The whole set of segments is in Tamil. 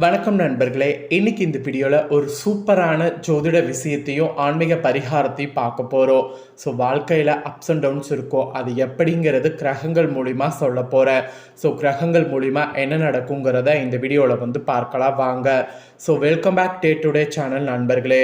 வணக்கம் நண்பர்களே. இன்னைக்கு இந்த வீடியோவில் ஒரு சூப்பரான ஜோதிட விஷயத்தையும் ஆன்மீக பரிகாரத்தையும் பார்க்க போகிறோம். ஸோ வாழ்க்கையில் அப்ஸ் அண்ட் டவுன்ஸ் இருக்கும், அது எப்படிங்கிறது கிரகங்கள் மூலிமா சொல்ல போகிறேன். ஸோ கிரகங்கள் மூலிமா என்ன நடக்குங்கிறத இந்த வீடியோவில் பார்க்கலாம் வாங்க. So welcome back today channel நண்பர்களே.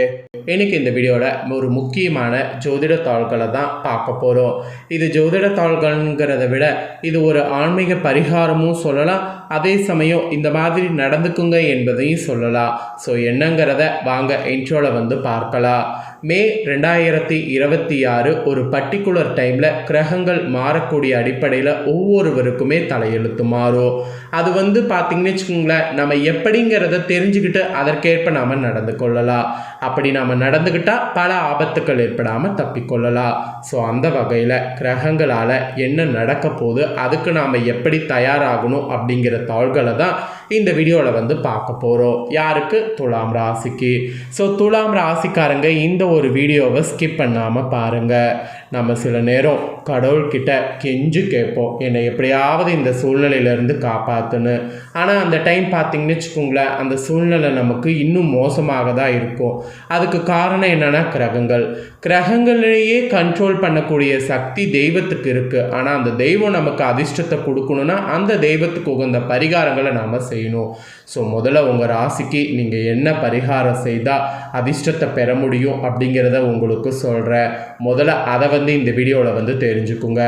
இன்னைக்கு இந்த வீடியோவில் ஒரு முக்கியமான ஜோதிட தாள்களை தான் பார்க்க போகிறோம். இது ஜோதிட தாள்கள்ங்கிறத விட இது ஒரு ஆன்மீக பரிகாரமும் சொல்லலாம், அதே சமயம் இந்த மாதிரி நடந்துக்குங்க என்பதையும் சொல்லலாம். ஸோ என்னங்கிறத வாங்க இன்ட்ரோவில் பார்க்கலாம். மே 2026 ஒரு பர்டிகுலர் டைமில் கிரகங்கள் மாறக்கூடிய அடிப்படையில் ஒவ்வொருவருக்குமே தலையெழுத்து மாறும். அது பார்த்திங்கன்னு வச்சுக்கோங்களேன், நம்ம எப்படிங்கிறத தெரிஞ்சுக்கிட்டு அதற்கேற்ப நாம் நடந்து கொள்ளலாம். அப்படி நாம் நடந்துக்கிட்டால் பல ஆபத்துக்கள் ஏற்படாமல் தப்பிக்கொள்ளலாம். ஸோ அந்த வகையில் கிரகங்களால் என்ன நடக்க போகுது, அதுக்கு நாம் எப்படி தயாராகணும் அப்படிங்கிற தாள்களை தான் இந்த வீடியோவில் பார்க்க போகிறோம். யாருக்கு? துலாம் ராசிக்கு. ஸோ துலாம் ராசிக்காரங்க இந்த ஒரு வீடியோவை ஸ்கிப் பண்ணாமல் பாருங்கள். நம்ம சில நேரம் கடவுள்கிட்ட கெஞ்சு கேட்போம், என்னை எப்படியாவது இந்த சூழ்நிலையிலேருந்து காப்பாற்றுன்னு. ஆனால் அந்த டைம் பார்த்திங்கன்னு வச்சுக்கோங்களேன், அந்த சூழ்நிலை நமக்கு இன்னும் மோசமாக தான் இருக்கும். அதுக்கு காரணம் என்னென்னா கிரகங்களையே கண்ட்ரோல் பண்ணக்கூடிய சக்தி தெய்வத்துக்கு இருக்குது. ஆனால் அந்த தெய்வம் நமக்கு அதிர்ஷ்டத்தை கொடுக்கணுன்னா அந்த தெய்வத்துக்கு உகந்த பரிகாரங்களை நாம் செய்யணும். ஸோ முதல்ல உங்கள் ராசிக்கு நீங்கள் என்ன பரிகாரம் செய்தால் அதிர்ஷ்டத்தை பெற முடியும் அப்படிங்கிறத உங்களுக்கு சொல்கிறேன். முதல்ல அதை இந்த வீடியோவில் தெரிஞ்சுக்குங்க.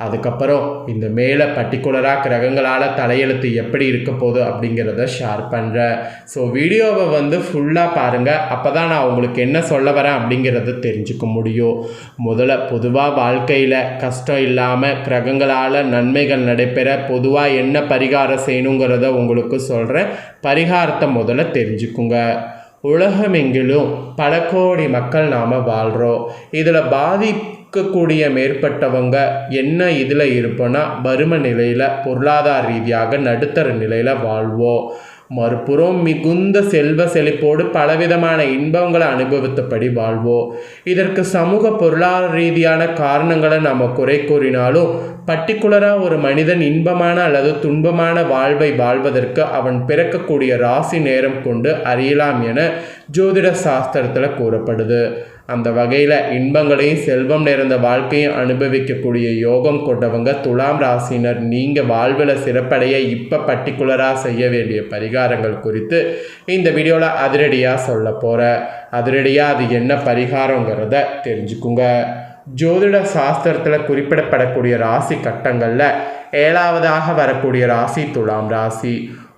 அதுக்கப்புறம் இந்த மேலே பர்டிகுலராக கிரகங்களால் தலையெழுத்து எப்படி இருக்க போகுது அப்படிங்கிறத ஷேர் பண்ணுறேன். ஸோ வீடியோவை ஃபுல்லாக பாருங்கள், அப்போ தான் நான் உங்களுக்கு என்ன சொல்ல வரேன் அப்படிங்கிறத தெரிஞ்சுக்க முடியும். முதல்ல பொதுவாக வாழ்க்கையில் கஷ்டம் இல்லாமல் கிரகங்களால் நன்மைகள் நடைபெற பொதுவாக என்ன பரிகாரம் செய்யணுங்கிறத உங்களுக்கு சொல்கிறேன். பரிகாரத்தை முதல்ல தெரிஞ்சுக்குங்க. உலகமெங்கிலும் பல கோடி மக்கள் நாம் வாழ்கிறோம். இதில் பாதிக்கக்கூடிய மேற்பட்டவங்க என்ன இதில் இருப்போன்னா வறுமை நிலையில், பொருளாதார ரீதியாக நடுத்தர நிலையில் வாழ்வோம். மறுபுறம் மிகுந்த செல்வ செழிப்போடு பலவிதமான இன்பங்களை அனுபவித்தபடி வாழ்வோம். இதற்கு சமூக பொருளாதார ரீதியான காரணங்களை நம்ம குறை கூறினாலும் பர்டிகுலராக ஒரு மனிதன் இன்பமான அல்லது துன்பமான வாழ்வை வாழ்வதற்கு அவன் பிறக்கக்கூடிய ராசி நேரம் கொண்டு அறியலாம் என ஜோதிட சாஸ்திரத்தில் கூறப்படுது. அந்த வகையில் இன்பங்களையும் செல்வம் நிறைந்த வாழ்க்கையும் அனுபவிக்கக்கூடிய யோகம் கொண்டவங்க துலாம் ராசினர். நீங்கள் வாழ்வில் சிறப்படைய இப்போ பர்டிகுலராக செய்ய வேண்டிய பரிகாரங்கள் குறித்து இந்த வீடியோவில் அதிரடியாக சொல்ல போகிறேன். அதிரடியாக அது என்ன பரிகாரங்கிறத தெரிஞ்சுக்குங்க. ஜோதிட சாஸ்திரத்தில் குறிப்பிடப்படக்கூடிய ராசி கட்டங்களில் 7வதாக வரக்கூடிய ராசி துலாம் ராசி.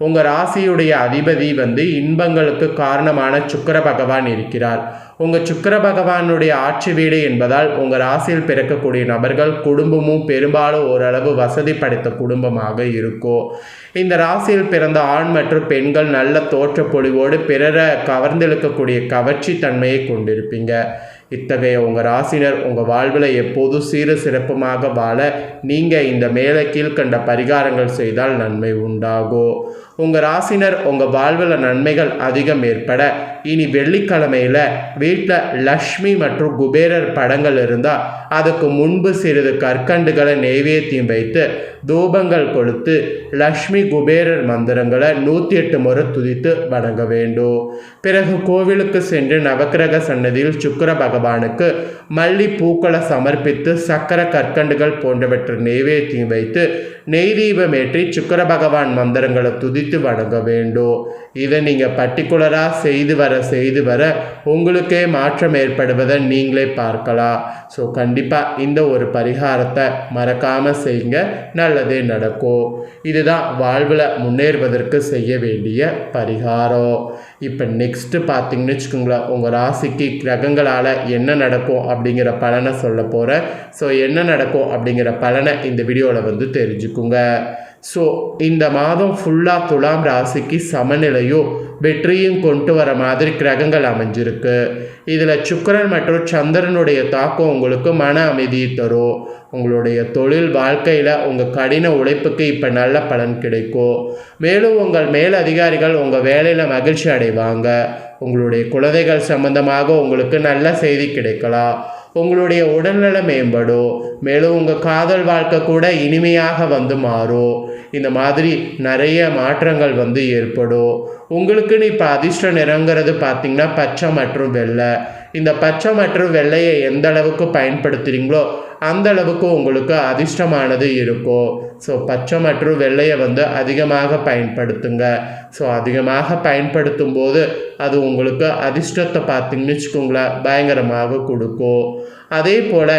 உங்கள் ராசியுடைய அதிபதி இன்பங்களுக்கு காரணமான சுக்கிர பகவான் இருக்கிறார். உங்கள் சுக்கிர பகவானுடைய ஆட்சி வீடு என்பதால் உங்கள் ராசியில் பிறக்கக்கூடிய நபர்கள் குடும்பமும் பெரும்பாலும் ஓரளவு வசதி படைத்த குடும்பமாக இருக்கும். இந்த ராசியில் பிறந்த ஆண் மற்றும் பெண்கள் நல்ல தோற்றப்பொழிவோடு பிறரை கவர்ந்தெழுக்கக்கூடிய கவர்ச்சி தன்மையை கொண்டிருப்பீங்க. இத்தகைய உங்கள் ராசினர் உங்கள் வாழ்வில் எப்போதும் சீர சிறப்புமாக வாழ நீங்கள் இந்த மேலே கீழ்கண்ட பரிகாரங்கள் செய்தால் நன்மை உண்டாகும். உங்கள் ராசினர் உங்கள் வாழ்வில் நன்மைகள் அதிகம் ஏற்பட இனி வெள்ளிக்கிழமையில் வீட்டில் லக்ஷ்மி மற்றும் குபேரர் படங்கள் இருந்தால் அதுக்கு முன்பு சிறிது கற்கண்டுகளை நெய்வேத்தியம் வைத்து தூபங்கள் கொடுத்து லக்ஷ்மி குபேரர் மந்திரங்களை 108 முறை துதித்து வணங்க வேண்டும். பிறகு கோவிலுக்கு சென்று நவக்கிரக சன்னதியில் சுக்கிர பகவானுக்கு மல்லி பூக்களை சமர்ப்பித்து சக்கர கற்கண்டுகள் போன்றவற்றை நெய்வேத்தியம் வைத்து நெய் தீபம் ஏற்றி சுக்கிர பகவான் மந்திரங்களை துதித்து வணங்க வேண்டும். இதை நீங்கள் பர்டிகுலராக செய்து வர உங்களுக்கே மாற்றம் ஏற்படுவதை நீங்களே பார்க்கலாம். ஸோ கண்டிப்பாக இந்த ஒரு பரிகாரத்தை மறக்காமல் செய்யுங்க, நல்லதே நடக்கும். இதுதான் வாழ்வில் முன்னேறுவதற்கு செய்ய வேண்டிய பரிகாரம். இப்போ நெக்ஸ்ட்டு பார்த்திங்கன்னு வச்சுக்கோங்களேன், உங்கள் ராசிக்கு கிரகங்களால் என்ன நடக்கும் அப்படிங்கிற பலனை சொல்ல போகிறேன். ஸோ என்ன நடக்கும் அப்படிங்கிற பலனை இந்த வீடியோவில் தெரிஞ்சுக்குங்க. ஸோ இந்த மாதம் ஃபுல்லாக துலாம் ராசிக்கு சமநிலையும் வெற்றியும் கொண்டு வர மாதிரி கிரகங்கள் அமைஞ்சிருக்கு. இதில் சுக்கிரன் மற்றும் சந்திரனுடைய தாக்கம் உங்களுக்கு மன அமைதியை தரும். உங்களுடைய தொழில் வாழ்க்கையில் உங்கள் கடின உழைப்புக்கு இப்போ நல்ல பலன் கிடைக்கும். மேலும் உங்கள் மேல் அதிகாரிகள் உங்கள் வேலையில் மகிழ்ச்சி அடைவாங்க. உங்களுடைய குழந்தைகள் சம்பந்தமாக உங்களுக்கு நல்ல செய்தி கிடைக்கலாம். உங்களுடைய உடல்நலம் மேம்படும். மேலும் உங்கள் காதல் வாழ்க்கை கூட இனிமையாக மாறும். இந்த மாதிரி நிறைய மாற்றங்கள் வந்து ஏற்படும். உங்களுக்குன்னு இப்போ அதிர்ஷ்ட நிறங்கிறது பார்த்திங்கன்னா பச்சை மற்றும் வெள்ளை. இந்த பச்சை மற்றும் வெள்ளையை எந்த அளவுக்கு பயன்படுத்துகிறீங்களோ அந்த அளவுக்கு உங்களுக்கு அதிர்ஷ்டமானது இருக்கும். ஸோ பச்சை மற்றும் வெள்ளையை வந்து அதிகமாக பயன்படுத்துங்க. ஸோ அதிகமாக பயன்படுத்தும் போது அது உங்களுக்கு அதிர்ஷ்டத்தை பார்த்திங்கன்னு வச்சுக்கோங்களேன் பயங்கரமாக கொடுக்கும். அதே போல்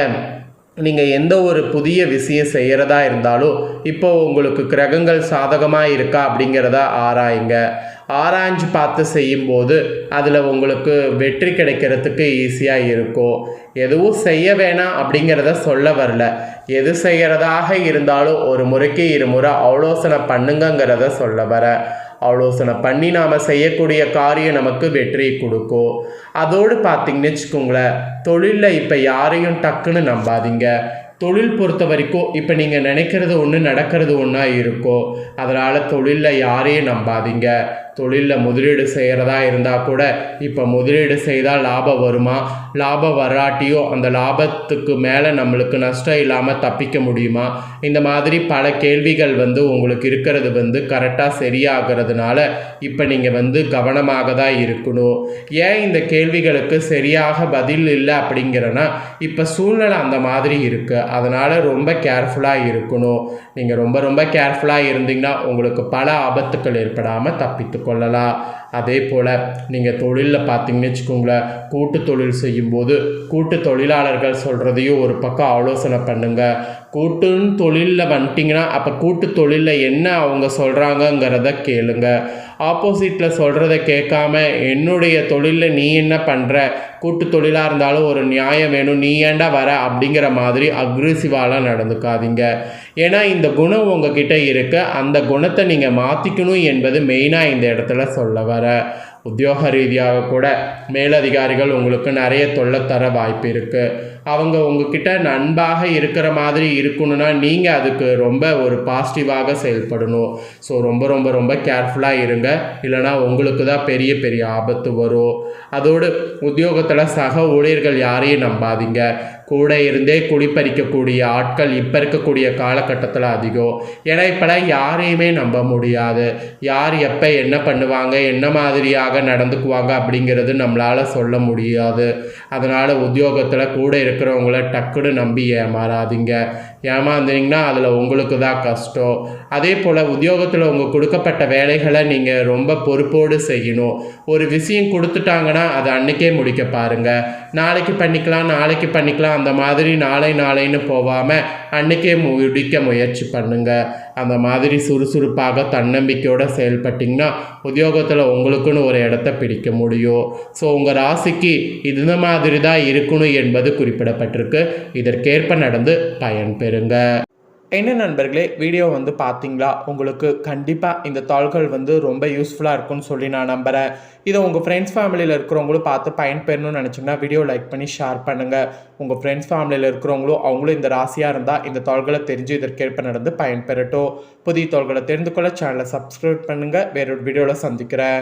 நீங்கள் எந்த ஒரு புதிய விஷயம் செய்கிறதா இருந்தாலும் இப்போ உங்களுக்கு கிரகங்கள் சாதகமாக இருக்கா அப்படிங்கிறத ஆராயுங்க. ஆராய்ஞ்சு பார்த்து செய்யும்போது அதில் உங்களுக்கு வெற்றி கிடைக்கிறதுக்கு ஈஸியாக இருக்கும். எதுவும் செய்ய வேணாம் அப்படிங்கிறத சொல்ல வரல. எது செய்கிறதாக இருந்தாலும் ஒரு முறைக்கு இருமுறை ஆலோசனை பண்ணுங்கிறத சொல்ல வர. ஆலோசனை பண்ணி நாம் செய்யக்கூடிய காரியம் நமக்கு வெற்றியை கொடுக்கும். அதோடு பார்த்திங்கன்னு வச்சுக்கோங்களேன், தொழிலில் இப்போ யாரையும் டக்குன்னு நம்பாதீங்க. தொழில் பொறுத்த வரைக்கும் இப்போ நீங்கள் நினைக்கிறது ஒன்று நடக்கிறது ஒன்றா இருக்கும். அதனால் தொழிலில் யாரையும் நம்பாதீங்க. தொழிலில் முதலீடு செய்கிறதா இருந்தால் கூட இப்போ முதலீடு செய்தால் லாபம் வருமா, லாபம் வராட்டியோ அந்த லாபத்துக்கு மேலே நம்மளுக்கு நஷ்டம் இல்லாமல் தப்பிக்க முடியுமா, இந்த மாதிரி பல கேள்விகள் வந்து உங்களுக்கு இருக்கிறது வந்து கரெக்டாக சரியாகிறதுனால இப்போ நீங்கள் வந்து கவனமாக தான் இருக்கணும். ஏன் இந்த கேள்விகளுக்கு சரியாக பதில் இல்லை அப்படிங்கிறனா இப்போ சூழ்நிலை அந்த மாதிரி இருக்குது. அதனால் ரொம்ப கேர்ஃபுல்லாக இருக்கணும். நீங்கள் ரொம்ப ரொம்ப கேர்ஃபுல்லாக இருந்தீங்கன்னா உங்களுக்கு பல ஆபத்துக்கள் ஏற்படாமல் தப்பித்து கொள்ளலாம். அதே போல் நீங்கள் தொழிலில் பார்த்தீங்கன்னு வச்சுக்கோங்களேன், கூட்டு தொழில் செய்யும்போது கூட்டு தொழிலாளர்கள் சொல்கிறதையும் ஒரு பக்கம் ஆலோசனை பண்ணுங்கள். கூட்டுன்னு தொழிலில் வந்துட்டிங்கன்னா அப்போ கூட்டு தொழிலில் என்ன அவங்க சொல்கிறாங்கங்கிறத கேளுங்க. ஆப்போசிட்டில் சொல்கிறத கேட்காம என்னுடைய தொழிலில் நீ என்ன பண்ணுற, கூட்டு தொழிலாக இருந்தாலும் ஒரு நியாயம் வேணும், நீ ஏண்டா வர அப்படிங்கிற மாதிரி அக்ரெசிவாலாம் நடந்துக்காதீங்க. ஏன்னா இந்த குணம் உங்ககிட்ட இருக்க, அந்த குணத்தை நீங்கள் மாற்றிக்கணும் என்பது மெயினாக இந்த இடத்துல சொல்ல வர. உத்தியோக ரீதியாக கூட மேலதிகாரிகள் உங்களுக்கு நிறைய தொல்லை தர வாய்ப்பு இருக்குது. அவங்க உங்ககிட்ட நண்பாக இருக்கிற மாதிரி இருக்கணும்னா நீங்கள் அதுக்கு ரொம்ப ஒரு பாசிட்டிவாக செயல்படணும். ஸோ ரொம்ப ரொம்ப ரொம்ப கேர்ஃபுல்லாக இருங்க, இல்லைனா உங்களுக்கு தான் பெரிய பெரிய ஆபத்து வரும். அதோடு உத்தியோகத்தில் சக ஊழியர்கள் யாரையும் நம்பாதீங்க. கூட இருந்தே குடிப்பறிக்கக்கூடிய ஆட்கள் இப்போ இருக்கக்கூடிய காலகட்டத்தில் அதிகம். ஏன்னா இப்போலாம் யாரையுமே நம்ப முடியாது. யார் எப்போ என்ன பண்ணுவாங்க, என்ன மாதிரியாக நடந்துக்குவாங்க அப்படிங்கிறது நம்மளால் சொல்ல முடியாது. அதனால் உத்தியோகத்தில் கூட இருக்கிறவங்கள டக்குன்னு நம்பி ஏமாறாதீங்க. ஏமாந்தீங்கன்னா அதில் உங்களுக்கு தான் கஷ்டம். அதே போல் உத்தியோகத்தில் உங்களுக்கு கொடுக்கப்பட்ட வேலைகளை நீங்கள் ரொம்ப பொறுப்போடு செய்யணும். ஒரு விஷயம் கொடுத்துட்டாங்கன்னா அதை அன்றைக்கே முடிக்க பாருங்கள். நாளைக்கு பண்ணிக்கலாம் அந்த மாதிரி நாளைன்னு போகாமல் அன்றைக்கே முடிக்க முயற்சி பண்ணுங்கள். அந்த மாதிரி சுறுசுறுப்பாக தன்னம்பிக்கையோடு செயல்பட்டிங்கன்னா உத்தியோகத்தில் உங்களுக்குன்னு ஒரு இடத்த பிடிக்க முடியும். ஸோ உங்கள் ராசிக்கு இந்த மாதிரி தான் இருக்கணும் என்பது குறிப்பிடப்பட்டிருக்கு. இதற்கேற்ப நடந்து பயன்பெறுங்க. என்ன நண்பர்களே, வீடியோ வந்து பார்த்தீங்களா? உங்களுக்கு கண்டிப்பாக இந்த தாள்கள் வந்து ரொம்ப யூஸ்ஃபுல்லாக இருக்கும்னு சொல்லி நான் நம்புகிறேன். இதை உங்கள் ஃப்ரெண்ட்ஸ் ஃபேமிலியில் இருக்கிறவங்களும் பார்த்து பயன்பெறணும்னு நினச்சிங்கன்னா வீடியோ லைக் பண்ணி ஷேர் பண்ணுங்கள். உங்கள் ஃப்ரெண்ட்ஸ் ஃபேமிலியில் இருக்கிறவங்களும் அவங்களும் இந்த ராசியாக இருந்தால் இந்த தாள்களை தெரிஞ்சு இதற்கேற்ப நடந்து பயன்பெறட்டும். புதிய தாள்களை தெரிந்து கொள்ள சேனலை சப்ஸ்கிரைப் பண்ணுங்கள். வேறொரு வீடியோவில் சந்திக்கிறேன்.